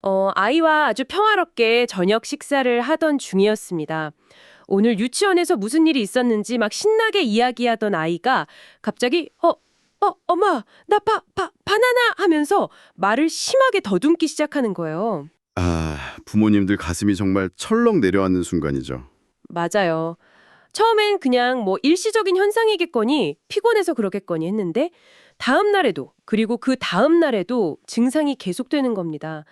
아이와 아주 평화롭게 저녁 식사를 하던 중이었습니다. 오늘 유치원에서 무슨 일이 있었는지 막 신나게 이야기하던 아이가 갑자기 엄마, 나 바나나 하면서 말을 심하게 더듬기 시작하는 거예요. 부모님들 가슴이 정말 철렁 내려앉는 순간이죠. 맞아요. 처음엔 그냥 뭐 일시적인 현상이겠거니 피곤해서 그러겠거니 했는데 다음 날에도 그리고 그 다음 날에도 증상이 계속되는 겁니다.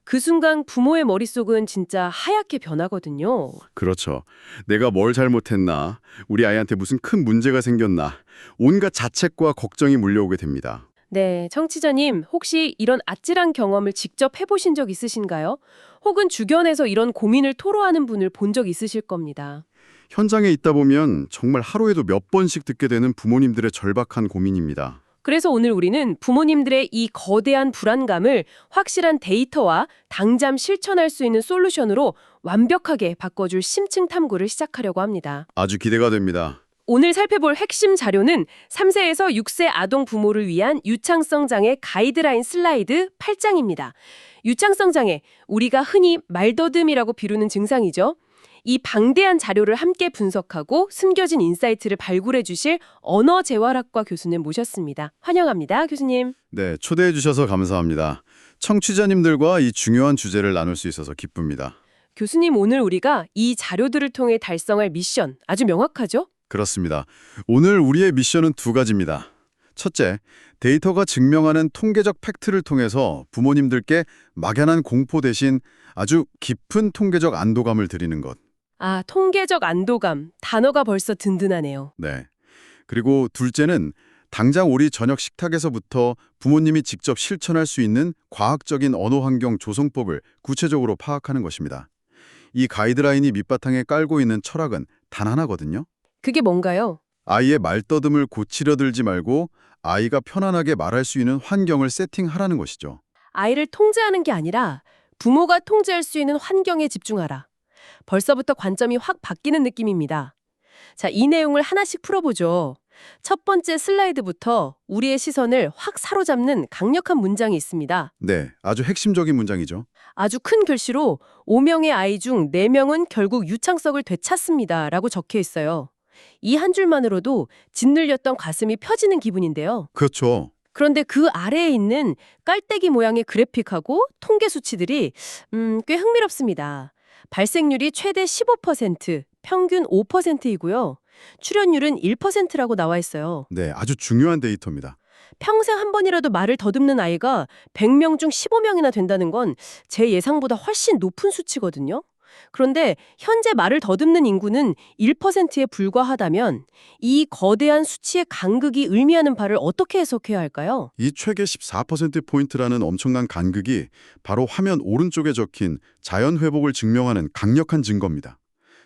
그 순간 부모의 머릿속은 진짜 하얗게 변하거든요. 그렇죠. 내가 뭘 잘못했나? 우리 아이한테 무슨 큰 문제가 생겼나? 온갖 자책과 걱정이 몰려오게 됩니다. 네, 청취자님, 혹시 이런 아찔한 경험을 직접 해보신 적 있으신가요? 혹은 주변에서 이런 고민을 토로하는 분을 본 적 있으실 겁니다. 현장에 있다 보면 정말 하루에도 몇 번씩 듣게 되는 부모님들의 절박한 고민입니다. 그래서 오늘 우리는 부모님들의 이 거대한 불안감을 확실한 데이터와 당장 실천할 수 있는 솔루션으로 완벽하게 바꿔줄 심층 탐구를 시작하려고 합니다. 아주 기대가 됩니다. 오늘 살펴볼 핵심 자료는 3세에서 6세 아동 부모를 위한 유창성 장애 가이드라인 슬라이드 8장입니다. 유창성 장애, 우리가 흔히 말더듬이라고 비루는 증상이죠. 이 방대한 자료를 함께 분석하고 숨겨진 인사이트를 발굴해 주실 언어재활학과 교수님 모셨습니다. 환영합니다, 교수님. 네, 초대해 주셔서 감사합니다. 청취자님들과 이 중요한 주제를 나눌 수 있어서 기쁩니다. 교수님, 오늘 우리가 이 자료들을 통해 달성할 미션 아주 명확하죠? 그렇습니다. 오늘 우리의 미션은 두 가지입니다. 첫째, 데이터가 증명하는 통계적 팩트를 통해서 부모님들께 막연한 공포 대신 아주 깊은 통계적 안도감을 드리는 것. 통계적 안도감. 단어가 벌써 든든하네요. 네. 그리고 둘째는 당장 우리 저녁 식탁에서부터 부모님이 직접 실천할 수 있는 과학적인 언어 환경 조성법을 구체적으로 파악하는 것입니다. 이 가이드라인이 밑바탕에 깔고 있는 철학은 단 하나거든요. 그게 뭔가요? 아이의 말더듬을 고치려 들지 말고 아이가 편안하게 말할 수 있는 환경을 세팅하라는 것이죠. 아이를 통제하는 게 아니라 부모가 통제할 수 있는 환경에 집중하라. 벌써부터 관점이 확 바뀌는 느낌입니다. 자, 이 내용을 하나씩 풀어보죠. 첫 번째 슬라이드부터 우리의 시선을 확 사로잡는 강력한 문장이 있습니다. 네, 아주 핵심적인 문장이죠. 아주 큰 글씨로 5명의 아이 중 4명은 결국 유창성을 되찾습니다. 라고 적혀 있어요. 이 한 줄만으로도 짓눌렸던 가슴이 펴지는 기분인데요. 그렇죠. 그런데 그 아래에 있는 깔때기 모양의 그래픽하고 통계 수치들이 꽤 흥미롭습니다. 발생률이 최대 15%, 평균 5%이고요. 출연율은 1%라고 나와 있어요. 네, 아주 중요한 데이터입니다. 평생 한 번이라도 말을 더듬는 아이가 100명 중 15명이나 된다는 건 제 예상보다 훨씬 높은 수치거든요. 그런데 현재 말을 더듬는 인구는 1%에 불과하다면 이 거대한 수치의 간극이 의미하는 바를 어떻게 해석해야 할까요? 이 최대 14%포인트라는 엄청난 간극이 바로 화면 오른쪽에 적힌 자연 회복을 증명하는 강력한 증거입니다.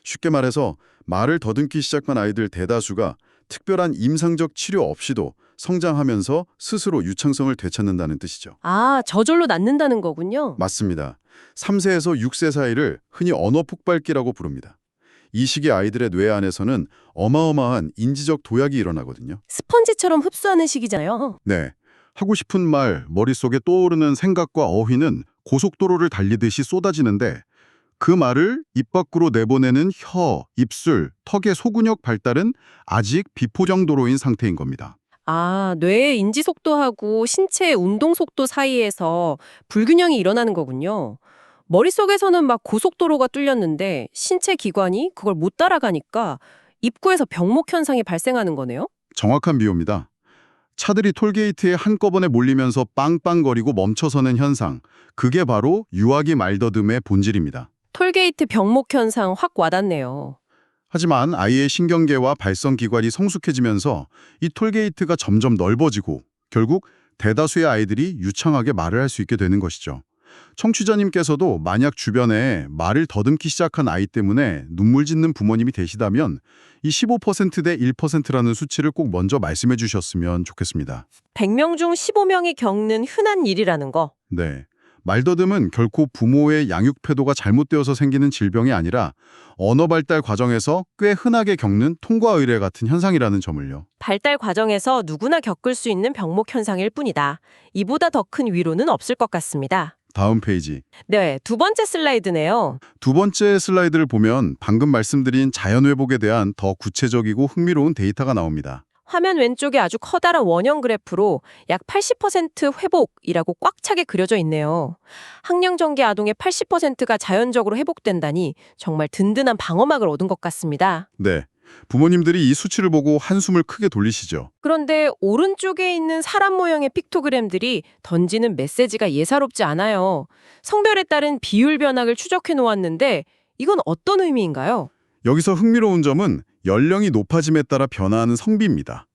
쉽게 말해서 말을 더듬기 시작한 아이들 대다수가 특별한 임상적 치료 없이도 성장하면서 스스로 유창성을 되찾는다는 뜻이죠. 저절로 낫는다는 거군요. 맞습니다. 3세에서 6세 사이를 흔히 언어 폭발기라고 부릅니다. 이 시기 아이들의 뇌 안에서는 어마어마한 인지적 도약이 일어나거든요. 스펀지처럼 흡수하는 시기잖아요. 네, 하고 싶은 말, 머릿속에 떠오르는 생각과 어휘는 고속도로를 달리듯이 쏟아지는데 그 말을 입 밖으로 내보내는 혀, 입술, 턱의 소근육 발달은 아직 비포장도로인 상태인 겁니다. 뇌의 인지 속도하고 신체의 운동 속도 사이에서 불균형이 일어나는 거군요. 머릿속에서는 막 고속도로가 뚫렸는데 신체 기관이 그걸 못 따라가니까 입구에서 병목 현상이 발생하는 거네요? 정확한 비유입니다. 차들이 톨게이트에 한꺼번에 몰리면서 빵빵거리고 멈춰서는 현상, 그게 바로 유아기 말더듬의 본질입니다. 톨게이트 병목 현상 확 와닿네요. 하지만 아이의 신경계와 발성기관이 성숙해지면서 이 톨게이트가 점점 넓어지고 결국 대다수의 아이들이 유창하게 말을 할 수 있게 되는 것이죠. 청취자님께서도 만약 주변에 말을 더듬기 시작한 아이 때문에 눈물 짓는 부모님이 되시다면 이 15%대 1%라는 수치를 꼭 먼저 말씀해 주셨으면 좋겠습니다. 100명 중 15명이 겪는 흔한 일이라는 거. 네. 말더듬은 결코 부모의 양육 태도가 잘못되어서 생기는 질병이 아니라 언어 발달 과정에서 꽤 흔하게 겪는 통과 의례 같은 현상이라는 점을요. 발달 과정에서 누구나 겪을 수 있는 병목 현상일 뿐이다. 이보다 더 큰 위로는 없을 것 같습니다. 다음 페이지. 네, 두 번째 슬라이드네요. 두 번째 슬라이드를 보면 방금 말씀드린 자연회복에 대한 더 구체적이고 흥미로운 데이터가 나옵니다. 화면 왼쪽에 아주 커다란 원형 그래프로 약 80% 회복이라고 꽉 차게 그려져 있네요. 학령전개 아동의 80%가 자연적으로 회복된다니 정말 든든한 방어막을 얻은 것 같습니다. 네. 부모님들이 이 수치를 보고 한숨을 크게 돌리시죠. 그런데 오른쪽에 있는 사람 모양의 픽토그램들이 던지는 메시지가 예사롭지 않아요. 성별에 따른 비율 변화를 추적해 놓았는데 이건 어떤 의미인가요? 여기서 흥미로운 점은 연령이 높아짐에 따라 변화하는 성비입니다.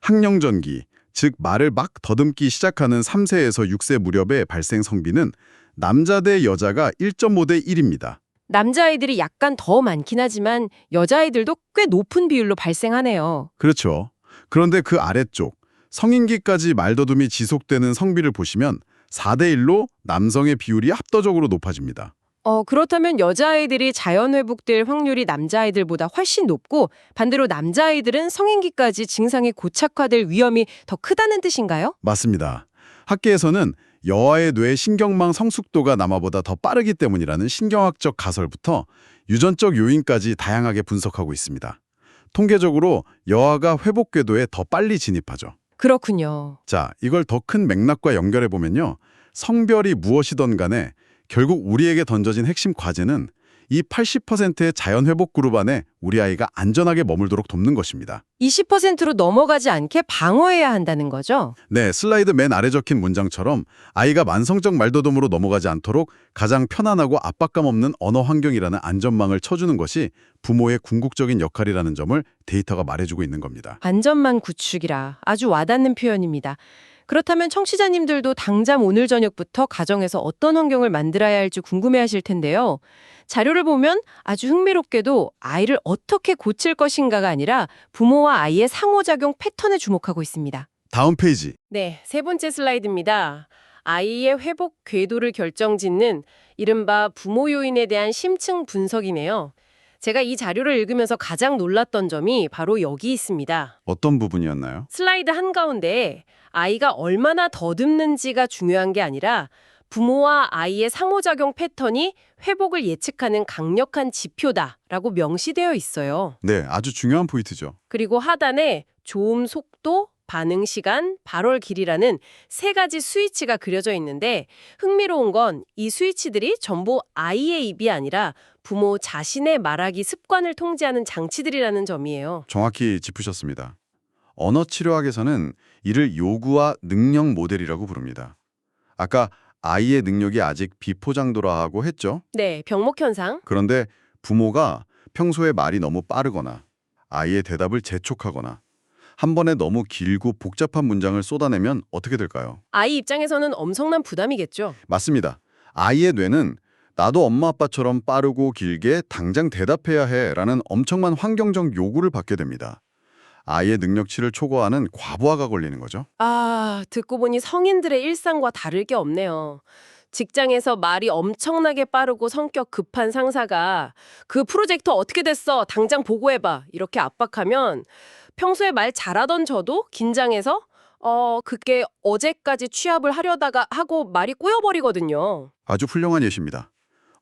학령전기, 즉 말을 막 더듬기 시작하는 3세에서 6세 무렵의 발생 성비는 남자 대 여자가 1.5대 1입니다. 남자아이들이 약간 더 많긴 하지만 여자아이들도 꽤 높은 비율로 발생하네요. 그렇죠. 그런데 그 아래쪽, 성인기까지 말더듬이 지속되는 성비를 보시면 4대 1로 남성의 비율이 압도적으로 높아집니다. 그렇다면 여자아이들이 자연 회복될 확률이 남자아이들보다 훨씬 높고 반대로 남자아이들은 성인기까지 증상이 고착화될 위험이 더 크다는 뜻인가요? 맞습니다. 학계에서는 여아의 뇌 신경망 성숙도가 남아보다 더 빠르기 때문이라는 신경학적 가설부터 유전적 요인까지 다양하게 분석하고 있습니다. 통계적으로 여아가 회복 궤도에 더 빨리 진입하죠. 그렇군요. 자, 이걸 더 큰 맥락과 연결해보면요. 성별이 무엇이든 간에 결국 우리에게 던져진 핵심 과제는 이 80%의 자연회복 그룹 안에 우리 아이가 안전하게 머물도록 돕는 것입니다. 20%로 넘어가지 않게 방어해야 한다는 거죠? 네, 슬라이드 맨 아래 적힌 문장처럼 아이가 만성적 말더듬으로 넘어가지 않도록 가장 편안하고 압박감 없는 언어 환경이라는 안전망을 쳐주는 것이 부모의 궁극적인 역할이라는 점을 데이터가 말해주고 있는 겁니다. 안전망 구축이라 아주 와닿는 표현입니다. 그렇다면 청취자님들도 당장 오늘 저녁부터 가정에서 어떤 환경을 만들어야 할지 궁금해하실 텐데요. 자료를 보면 아주 흥미롭게도 아이를 어떻게 고칠 것인가가 아니라 부모와 아이의 상호작용 패턴에 주목하고 있습니다. 다음 페이지. 네, 세 번째 슬라이드입니다. 아이의 회복 궤도를 결정짓는 이른바 부모 요인에 대한 심층 분석이네요. 제가 이 자료를 읽으면서 가장 놀랐던 점이 바로 여기 있습니다. 어떤 부분이었나요? 슬라이드 한가운데에 아이가 얼마나 더듬는지가 중요한 게 아니라 부모와 아이의 상호작용 패턴이 회복을 예측하는 강력한 지표다라고 명시되어 있어요. 네, 아주 중요한 포인트죠. 그리고 하단에 조음 속도, 반응 시간, 발월 길이라는 세 가지 스위치가 그려져 있는데 흥미로운 건 이 스위치들이 전부 아이의 입이 아니라 부모 자신의 말하기 습관을 통제하는 장치들이라는 점이에요. 정확히 짚으셨습니다. 언어치료학에서는 이를 요구와 능력 모델이라고 부릅니다. 아까 아이의 능력이 아직 비포장도라고 했죠? 네, 병목 현상. 그런데 부모가 평소에 말이 너무 빠르거나 아이의 대답을 재촉하거나 한 번에 너무 길고 복잡한 문장을 쏟아내면 어떻게 될까요? 아이 입장에서는 엄청난 부담이겠죠. 맞습니다. 아이의 뇌는 나도 엄마 아빠처럼 빠르고 길게 당장 대답해야 해라는 엄청난 환경적 요구를 받게 됩니다. 아이의 능력치를 초과하는 과부하가 걸리는 거죠. 듣고 보니 성인들의 일상과 다를 게 없네요. 직장에서 말이 엄청나게 빠르고 성격 급한 상사가 그 프로젝트 어떻게 됐어? 당장 보고해봐. 이렇게 압박하면 평소에 말 잘하던 저도 긴장해서 그게 어제까지 취합을 하려다가 하고 말이 꼬여버리거든요. 아주 훌륭한 예시입니다.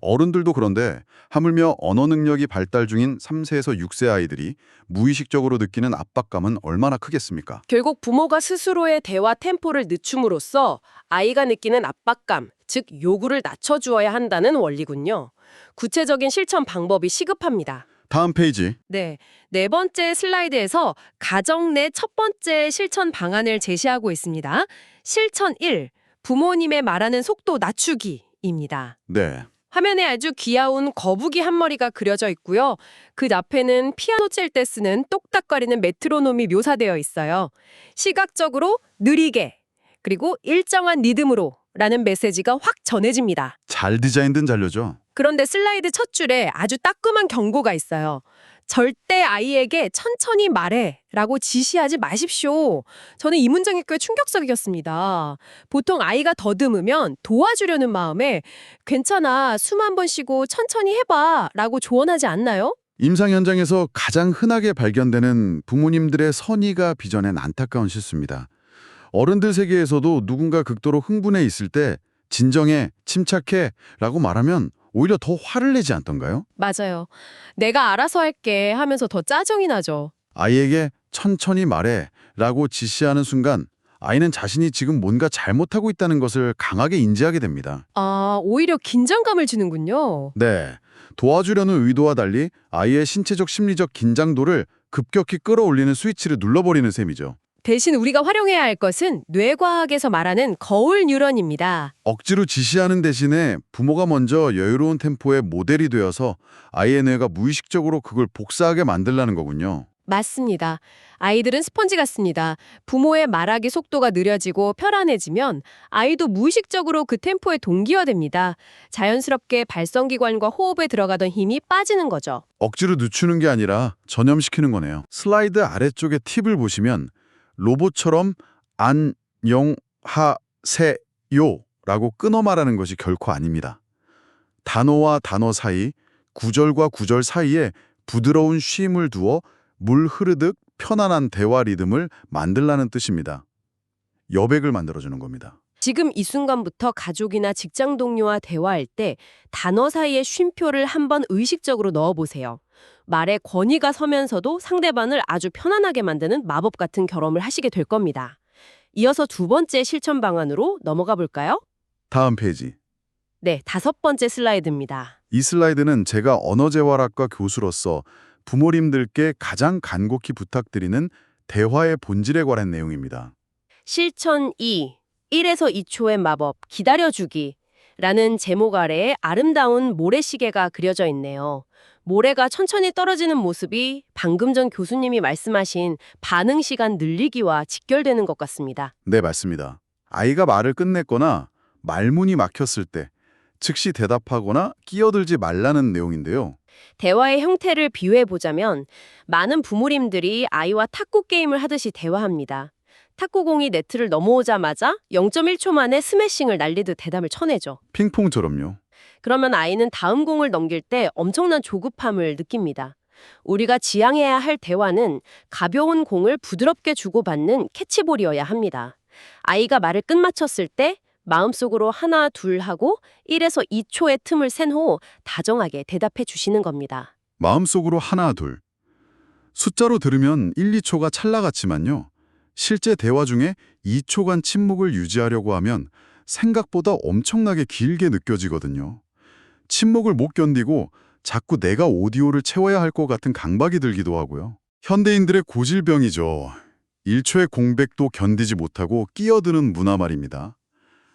어른들도 그런데 하물며 언어 능력이 발달 중인 3세에서 6세 아이들이 무의식적으로 느끼는 압박감은 얼마나 크겠습니까? 결국 부모가 스스로의 대화 템포를 늦춤으로써 아이가 느끼는 압박감, 즉 요구를 낮춰주어야 한다는 원리군요. 구체적인 실천 방법이 시급합니다. 다음 페이지. 네, 네 번째 슬라이드에서 가정 내 첫 번째 실천 방안을 제시하고 있습니다. 실천 1, 부모님의 말하는 속도 낮추기입니다. 네. 화면에 아주 귀여운 거북이 한 마리가 그려져 있고요. 그 앞에는 피아노 칠 때 쓰는 똑딱거리는 메트로놈이 묘사되어 있어요. 시각적으로 느리게, 그리고 일정한 리듬으로 라는 메시지가 확 전해집니다. 잘 디자인된 자료죠. 그런데 슬라이드 첫 줄에 아주 따끔한 경고가 있어요. 절대 아이에게 천천히 말해 라고 지시하지 마십시오. 저는 이 문장이 꽤 충격적이었습니다. 보통 아이가 더듬으면 도와주려는 마음에 괜찮아, 숨 한 번 쉬고 천천히 해봐 라고 조언하지 않나요? 임상 현장에서 가장 흔하게 발견되는 부모님들의 선의가 빚어낸 안타까운 실수입니다. 어른들 세계에서도 누군가 극도로 흥분해 있을 때 진정해, 침착해 라고 말하면 오히려 더 화를 내지 않던가요? 맞아요. 내가 알아서 할게 하면서 더 짜증이 나죠. 아이에게 천천히 말해 라고 지시하는 순간 아이는 자신이 지금 뭔가 잘못하고 있다는 것을 강하게 인지하게 됩니다. 아, 오히려 긴장감을 주는군요. 네, 도와주려는 의도와 달리 아이의 신체적 심리적 긴장도를 급격히 끌어올리는 스위치를 눌러버리는 셈이죠. 대신 우리가 활용해야 할 것은 뇌과학에서 말하는 거울 뉴런입니다. 억지로 지시하는 대신에 부모가 먼저 여유로운 템포의 모델이 되어서 아이의 뇌가 무의식적으로 그걸 복사하게 만들라는 거군요. 맞습니다. 아이들은 스펀지 같습니다. 부모의 말하기 속도가 느려지고 편안해지면 아이도 무의식적으로 그 템포에 동기화됩니다. 자연스럽게 발성기관과 호흡에 들어가던 힘이 빠지는 거죠. 억지로 늦추는 게 아니라 전염시키는 거네요. 슬라이드 아래쪽에 팁을 보시면 로봇처럼 안녕하세요 라고 끊어 말하는 것이 결코 아닙니다. 단어와 단어 사이, 구절과 구절 사이에 부드러운 쉼을 두어 물 흐르듯 편안한 대화 리듬을 만들라는 뜻입니다. 여백을 만들어주는 겁니다. 지금 이 순간부터 가족이나 직장 동료와 대화할 때 단어 사이에 쉼표를 한번 의식적으로 넣어보세요. 말에 권위가 서면서도 상대방을 아주 편안하게 만드는 마법 같은 경험을 하시게 될 겁니다. 이어서 두 번째 실천 방안으로 넘어가 볼까요? 다음 페이지. 네, 다섯 번째 슬라이드입니다. 이 슬라이드는 제가 언어재활학과 교수로서 부모님들께 가장 간곡히 부탁드리는 대화의 본질에 관한 내용입니다. 실천 2, 1에서 2초의 마법, 기다려주기 라는 제목 아래에 아름다운 모래시계가 그려져 있네요. 모래가 천천히 떨어지는 모습이 방금 전 교수님이 말씀하신 반응 시간 늘리기와 직결되는 것 같습니다. 네, 맞습니다. 아이가 말을 끝냈거나 말문이 막혔을 때 즉시 대답하거나 끼어들지 말라는 내용인데요. 대화의 형태를 비유해보자면 많은 부모님들이 아이와 탁구 게임을 하듯이 대화합니다. 탁구공이 네트를 넘어오자마자 0.1초 만에 스매싱을 날리듯 대답을 쳐내죠. 핑퐁처럼요. 그러면 아이는 다음 공을 넘길 때 엄청난 조급함을 느낍니다. 우리가 지향해야 할 대화는 가벼운 공을 부드럽게 주고받는 캐치볼이어야 합니다. 아이가 말을 끝마쳤을 때 마음속으로 하나, 둘 하고 1에서 2초의 틈을 센 후 다정하게 대답해 주시는 겁니다. 마음속으로 하나, 둘. 숫자로 들으면 1, 2초가 찰나 같지만요. 실제 대화 중에 2초간 침묵을 유지하려고 하면 생각보다 엄청나게 길게 느껴지거든요. 침묵을 못 견디고 자꾸 내가 오디오를 채워야 할 것 같은 강박이 들기도 하고요. 현대인들의 고질병이죠. 1초의 공백도 견디지 못하고 끼어드는 문화 말입니다.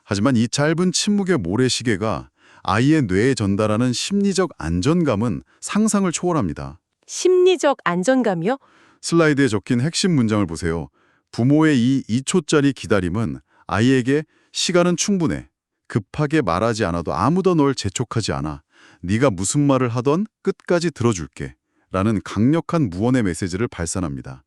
하지만 이 짧은 침묵의 모래시계가 아이의 뇌에 전달하는 심리적 안전감은 상상을 초월합니다. 심리적 안정감이요? 슬라이드에 적힌 핵심 문장을 보세요. 부모의 이 2초짜리 기다림은 아이에게 시간은 충분해. 급하게 말하지 않아도 아무도 널 재촉하지 않아. 네가 무슨 말을 하던 끝까지 들어줄게. 라는 강력한 무언의 메시지를 발산합니다.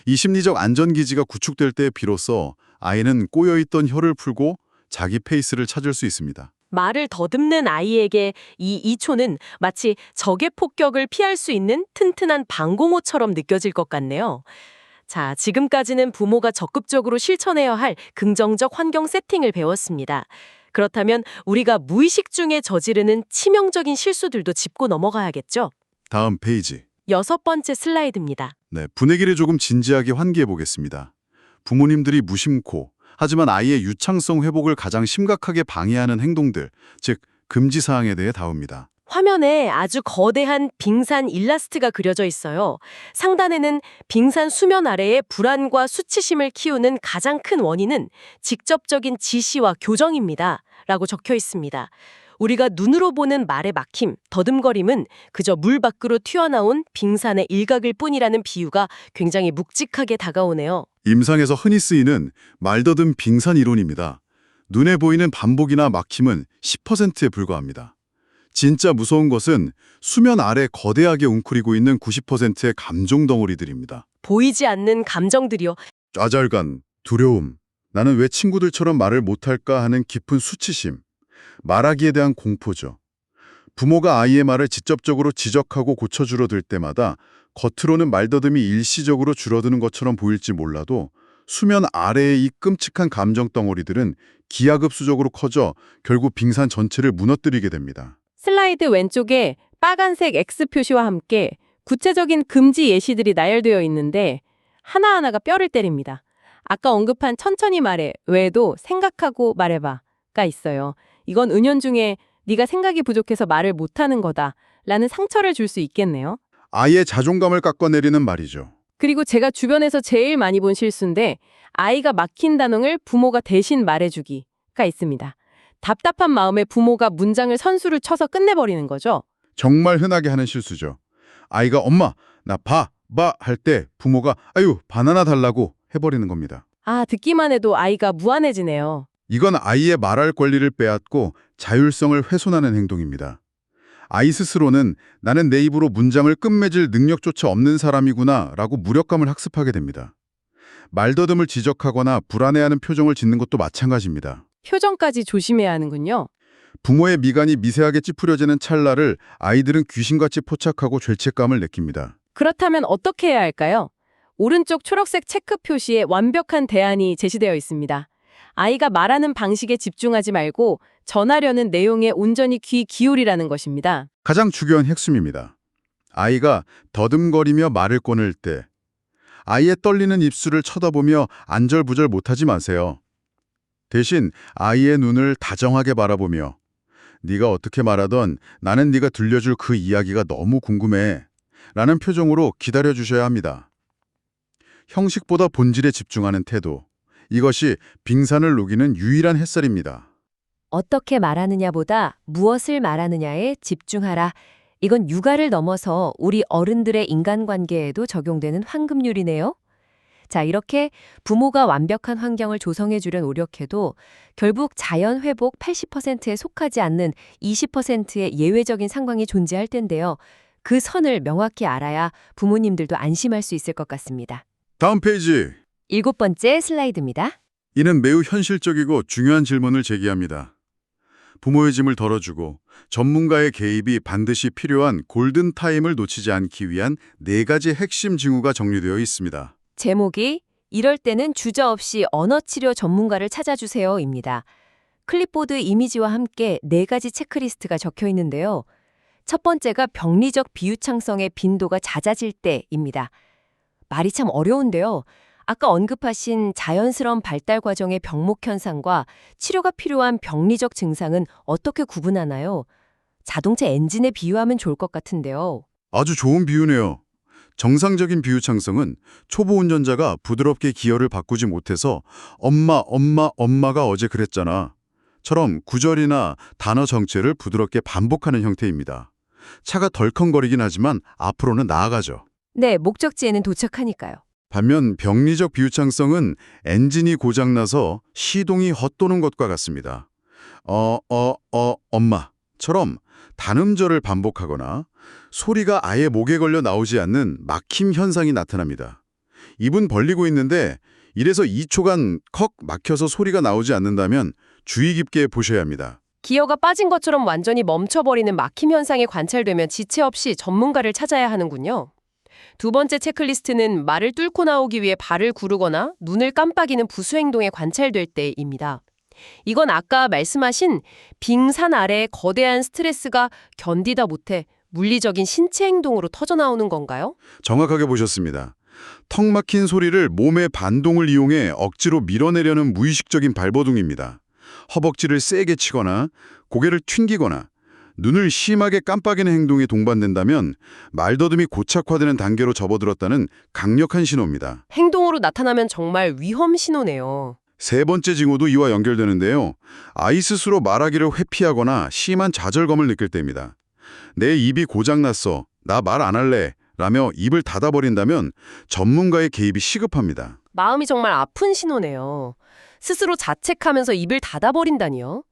이 심리적 안전기지가 구축될 때 비로소 아이는 꼬여있던 혀를 풀고 자기 페이스를 찾을 수 있습니다. 말을 더듬는 아이에게 이 2초는 마치 적의 폭격을 피할 수 있는 튼튼한 방공호처럼 느껴질 것 같네요. 자, 지금까지는 부모가 적극적으로 실천해야 할 긍정적 환경 세팅을 배웠습니다. 그렇다면 우리가 무의식 중에 저지르는 치명적인 실수들도 짚고 넘어가야겠죠? 다음 페이지. 여섯 번째 슬라이드입니다. 네, 분위기를 조금 진지하게 환기해 보겠습니다. 부모님들이 무심코 하지만 아이의 유창성 회복을 가장 심각하게 방해하는 행동들, 즉 금지 사항에 대해 다룹니다. 화면에 아주 거대한 빙산 일라스트가 그려져 있어요. 상단에는 빙산 수면 아래의 불안과 수치심을 키우는 가장 큰 원인은 직접적인 지시와 교정입니다. 라고 적혀 있습니다. 우리가 눈으로 보는 말의 막힘, 더듬거림은 그저 물 밖으로 튀어나온 빙산의 일각일 뿐이라는 비유가 굉장히 묵직하게 다가오네요. 임상에서 흔히 쓰이는 말더듬 빙산 이론입니다. 눈에 보이는 반복이나 막힘은 10%에 불과합니다. 진짜 무서운 것은 수면 아래 거대하게 웅크리고 있는 90%의 감정 덩어리들입니다. 보이지 않는 감정들이요. 좌절감, 두려움, 나는 왜 친구들처럼 말을 못할까 하는 깊은 수치심, 말하기에 대한 공포죠. 부모가 아이의 말을 직접적으로 지적하고 고쳐주려 들 때마다 겉으로는 말더듬이 일시적으로 줄어드는 것처럼 보일지 몰라도 수면 아래의 이 끔찍한 감정 덩어리들은 기하급수적으로 커져 결국 빙산 전체를 무너뜨리게 됩니다. 슬라이드 왼쪽에 빨간색 X 표시와 함께 구체적인 금지 예시들이 나열되어 있는데 하나하나가 뼈를 때립니다. 아까 언급한 천천히 말해 외에도 생각하고 말해봐가 있어요. 이건 은연중에 네가 생각이 부족해서 말을 못하는 거다 라는 상처를 줄 수 있겠네요. 아이의 자존감을 깎아내리는 말이죠. 그리고 제가 주변에서 제일 많이 본 실수인데 아이가 막힌 단어를 부모가 대신 말해주기가 있습니다. 답답한 마음에 부모가 문장을 선수를 쳐서 끝내버리는 거죠. 정말 흔하게 하는 실수죠. 아이가 엄마, 나 봐 할 때 부모가 아유, 바나나 달라고 해버리는 겁니다. 아, 듣기만 해도 아이가 무안해지네요. 이건 아이의 말할 권리를 빼앗고 자율성을 훼손하는 행동입니다. 아이 스스로는 나는 내 입으로 문장을 끝맺을 능력조차 없는 사람이구나 라고 무력감을 학습하게 됩니다. 말더듬을 지적하거나 불안해하는 표정을 짓는 것도 마찬가지입니다. 표정까지 조심해야 하는군요. 부모의 미간이 미세하게 찌푸려지는 찰나를 아이들은 귀신같이 포착하고 죄책감을 느낍니다. 그렇다면 어떻게 해야 할까요? 오른쪽 초록색 체크 표시에 완벽한 대안이 제시되어 있습니다. 아이가 말하는 방식에 집중하지 말고 전하려는 내용에 온전히 귀 기울이라는 것입니다. 가장 중요한 핵심입니다. 아이가 더듬거리며 말을 꺼낼 때 아이의 떨리는 입술을 쳐다보며 안절부절 못하지 마세요. 대신 아이의 눈을 다정하게 바라보며 네가 어떻게 말하던 나는 네가 들려줄 그 이야기가 너무 궁금해 라는 표정으로 기다려주셔야 합니다. 형식보다 본질에 집중하는 태도, 이것이 빙산을 녹이는 유일한 햇살입니다. 어떻게 말하느냐보다 무엇을 말하느냐에 집중하라. 이건 육아를 넘어서 우리 어른들의 인간관계에도 적용되는 황금률이네요. 자, 이렇게 부모가 완벽한 환경을 조성해주려 노력해도 결국 자연 회복 80%에 속하지 않는 20%의 예외적인 상황이 존재할 텐데요. 그 선을 명확히 알아야 부모님들도 안심할 수 있을 것 같습니다. 다음 페이지. 7번째 슬라이드입니다. 이는 매우 현실적이고 중요한 질문을 제기합니다. 부모의 짐을 덜어주고 전문가의 개입이 반드시 필요한 골든타임을 놓치지 않기 위한 4가지 핵심 징후가 정리되어 있습니다. 제목이 이럴 때는 주저없이 언어치료 전문가를 찾아주세요입니다. 클립보드 이미지와 함께 4가지 체크리스트가 적혀 있는데요. 첫 번째가 병리적 비유창성의 빈도가 잦아질 때입니다. 말이 참 어려운데요. 아까 언급하신 자연스러운 발달 과정의 병목 현상과 치료가 필요한 병리적 증상은 어떻게 구분하나요? 자동차 엔진에 비유하면 좋을 것 같은데요. 아주 좋은 비유네요. 정상적인 비유창성은 초보 운전자가 부드럽게 기어를 바꾸지 못해서 엄마가 어제 그랬잖아 처럼 구절이나 단어 정체를 부드럽게 반복하는 형태입니다. 차가 덜컹거리긴 하지만 앞으로는 나아가죠. 네, 목적지에는 도착하니까요. 반면 병리적 비유창성은 엔진이 고장나서 시동이 헛도는 것과 같습니다. 엄마처럼 단음절을 반복하거나 소리가 아예 목에 걸려 나오지 않는 막힘 현상이 나타납니다. 입은 벌리고 있는데 1에서 2초간 컥 막혀서 소리가 나오지 않는다면 주의 깊게 보셔야 합니다. 기어가 빠진 것처럼 완전히 멈춰버리는 막힘 현상이 관찰되면 지체 없이 전문가를 찾아야 하는군요. 두 번째 체크리스트는 말을 뚫고 나오기 위해 발을 구르거나 눈을 깜빡이는 부수 행동에 관찰될 때입니다. 이건 아까 말씀하신 빙산 아래의 거대한 스트레스가 견디다 못해 물리적인 신체 행동으로 터져나오는 건가요? 정확하게 보셨습니다. 턱 막힌 소리를 몸의 반동을 이용해 억지로 밀어내려는 무의식적인 발버둥입니다. 허벅지를 세게 치거나 고개를 튕기거나 눈을 심하게 깜빡이는 행동이 동반된다면 말더듬이 고착화되는 단계로 접어들었다는 강력한 신호입니다. 행동으로 나타나면 정말 위험 신호네요. 세 번째 징후도 이와 연결되는데요. 아이 스스로 말하기를 회피하거나 심한 좌절감을 느낄 때입니다. 내 입이 고장났어. 나 말 안 할래. 라며 입을 닫아버린다면 전문가의 개입이 시급합니다. 마음이 정말 아픈 신호네요. 스스로 자책하면서 입을 닫아버린다니요.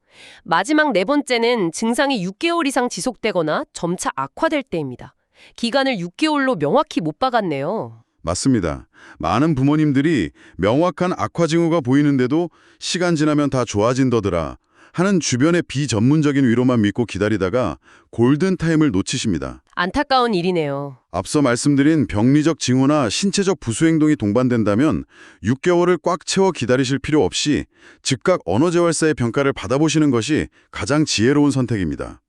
마지막 4번째는 증상이 6개월 이상 지속되거나 점차 악화될 때입니다. 기간을 6개월로 명확히 못 박았네요. 맞습니다. 많은 부모님들이 명확한 악화 징후가 보이는데도 시간 지나면 다 좋아진더더라 하는 주변의 비전문적인 위로만 믿고 기다리다가 골든타임을 놓치십니다. 안타까운 일이네요. 앞서 말씀드린 병리적 징후나 신체적 부수 행동이 동반된다면 6개월을 꽉 채워 기다리실 필요 없이 즉각 언어재활사의 평가를 받아보시는 것이 가장 지혜로운 선택입니다.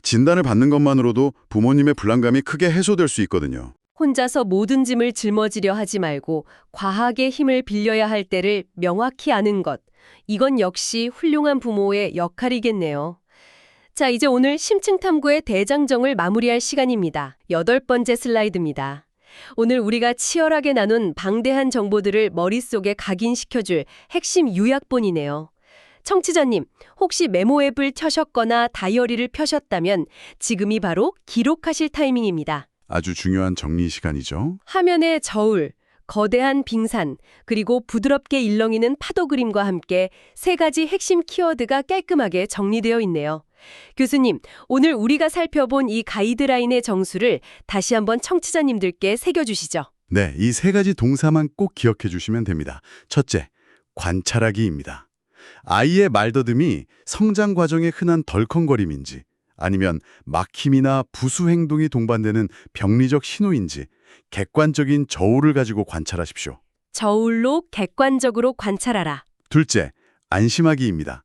진단을 받는 것만으로도 부모님의 불안감이 크게 해소될 수 있거든요. 혼자서 모든 짐을 짊어지려 하지 말고 과하게 힘을 빌려야 할 때를 명확히 아는 것. 이건 역시 훌륭한 부모의 역할이겠네요. 자, 이제 오늘 심층탐구의 대장정을 마무리할 시간입니다. 8번째 슬라이드입니다. 오늘 우리가 치열하게 나눈 방대한 정보들을 머릿속에 각인시켜줄 핵심 요약본이네요. 청취자님, 혹시 메모 앱을 켜셨거나 다이어리를 펴셨다면 지금이 바로 기록하실 타이밍입니다. 아주 중요한 정리 시간이죠. 화면의 저울, 거대한 빙산, 그리고 부드럽게 일렁이는 파도 그림과 함께 3가지 핵심 키워드가 깔끔하게 정리되어 있네요. 교수님, 오늘 우리가 살펴본 이 가이드라인의 정수를 다시 한번 청취자님들께 새겨주시죠. 네, 이 3가지 동사만 꼭 기억해 주시면 됩니다. 첫째, 관찰하기입니다. 아이의 말더듬이 성장 과정의 흔한 덜컹거림인지 아니면 막힘이나 부수 행동이 동반되는 병리적 신호인지 객관적인 저울을 가지고 관찰하십시오. 저울로 객관적으로 관찰하라. 둘째, 안심하기입니다.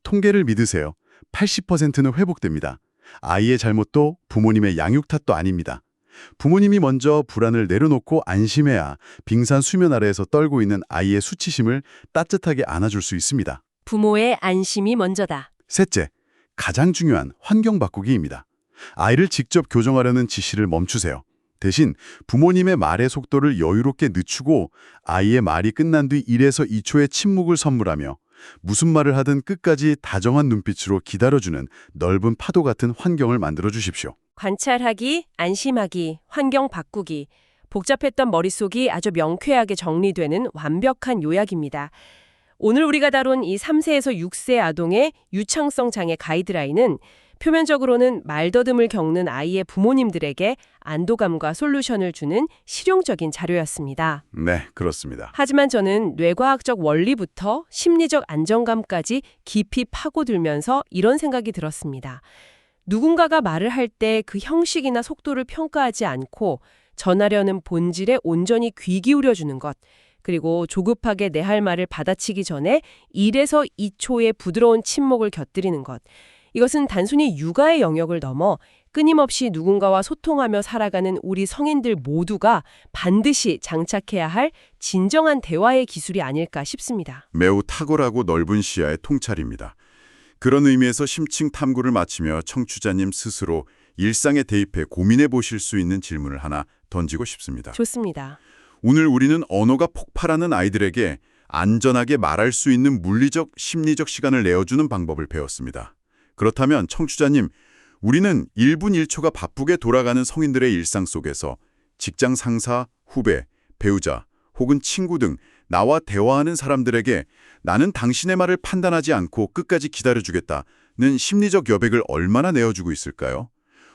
통계를 믿으세요. 80%는 회복됩니다. 아이의 잘못도 부모님의 양육 탓도 아닙니다. 부모님이 먼저 불안을 내려놓고 안심해야 빙산 수면 아래에서 떨고 있는 아이의 수치심을 따뜻하게 안아줄 수 있습니다. 부모의 안심이 먼저다. 셋째, 가장 중요한 환경 바꾸기입니다. 아이를 직접 교정하려는 지시를 멈추세요. 대신 부모님의 말의 속도를 여유롭게 늦추고 아이의 말이 끝난 뒤 1에서 2초의 침묵을 선물하며 무슨 말을 하든 끝까지 다정한 눈빛으로 기다려주는 넓은 파도 같은 환경을 만들어 주십시오. 관찰하기, 안심하기, 환경 바꾸기. 복잡했던 머릿속이 아주 명쾌하게 정리되는 완벽한 요약입니다. 오늘 우리가 다룬 이 3세에서 6세 아동의 유창성 장애 가이드라인은 표면적으로는 말더듬을 겪는 아이의 부모님들에게 안도감과 솔루션을 주는 실용적인 자료였습니다. 네, 그렇습니다. 하지만 저는 뇌과학적 원리부터 심리적 안정감까지 깊이 파고들면서 이런 생각이 들었습니다. 누군가가 말을 할 때 그 형식이나 속도를 평가하지 않고 전하려는 본질에 온전히 귀 기울여주는 것, 그리고 조급하게 내 할 말을 받아치기 전에 1에서 2초의 부드러운 침묵을 곁들이는 것. 이것은 단순히 육아의 영역을 넘어 끊임없이 누군가와 소통하며 살아가는 우리 성인들 모두가 반드시 장착해야 할 진정한 대화의 기술이 아닐까 싶습니다. 매우 탁월하고 넓은 시야의 통찰입니다. 그런 의미에서 심층 탐구를 마치며 청취자님 스스로 일상에 대입해 고민해 보실 수 있는 질문을 하나 던지고 싶습니다. 좋습니다. 오늘 우리는 언어가 폭발하는 아이들에게 안전하게 말할 수 있는 물리적, 심리적 시간을 내어주는 방법을 배웠습니다. 그렇다면 청취자님, 우리는 1분 1초가 바쁘게 돌아가는 성인들의 일상 속에서 직장 상사, 후배, 배우자 혹은 친구 등 나와 대화하는 사람들에게 나는 당신의 말을 판단하지 않고 끝까지 기다려주겠다는 심리적 여백을 얼마나 내어주고 있을까요?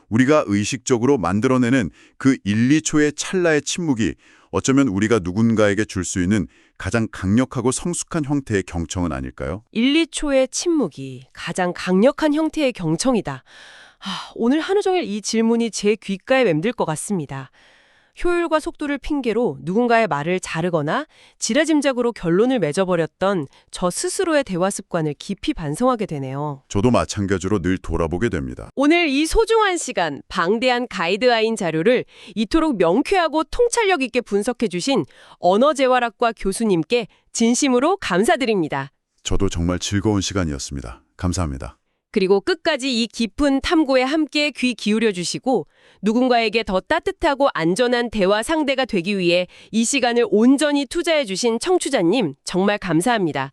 우리가 의식적으로 만들어내는 그 1, 2초의 찰나의 침묵이 어쩌면 우리가 누군가에게 줄 수 있는 가장 강력하고 성숙한 형태의 경청은 아닐까요? 1, 2초의 침묵이 가장 강력한 형태의 경청이다. 오늘 하루 종일 이 질문이 제 귓가에 맴들 것 같습니다. 효율과 속도를 핑계로 누군가의 말을 자르거나 지레짐작으로 결론을 맺어버렸던 저 스스로의 대화 습관을 깊이 반성하게 되네요. 저도 마찬가지로 늘 돌아보게 됩니다. 오늘 이 소중한 시간, 방대한 가이드라인 자료를 이토록 명쾌하고 통찰력 있게 분석해 주신 언어재활학과 교수님께 진심으로 감사드립니다. 저도 정말 즐거운 시간이었습니다. 감사합니다. 그리고 끝까지 이 깊은 탐구에 함께 귀 기울여 주시고 누군가에게 더 따뜻하고 안전한 대화 상대가 되기 위해 이 시간을 온전히 투자해 주신 청취자님 정말 감사합니다.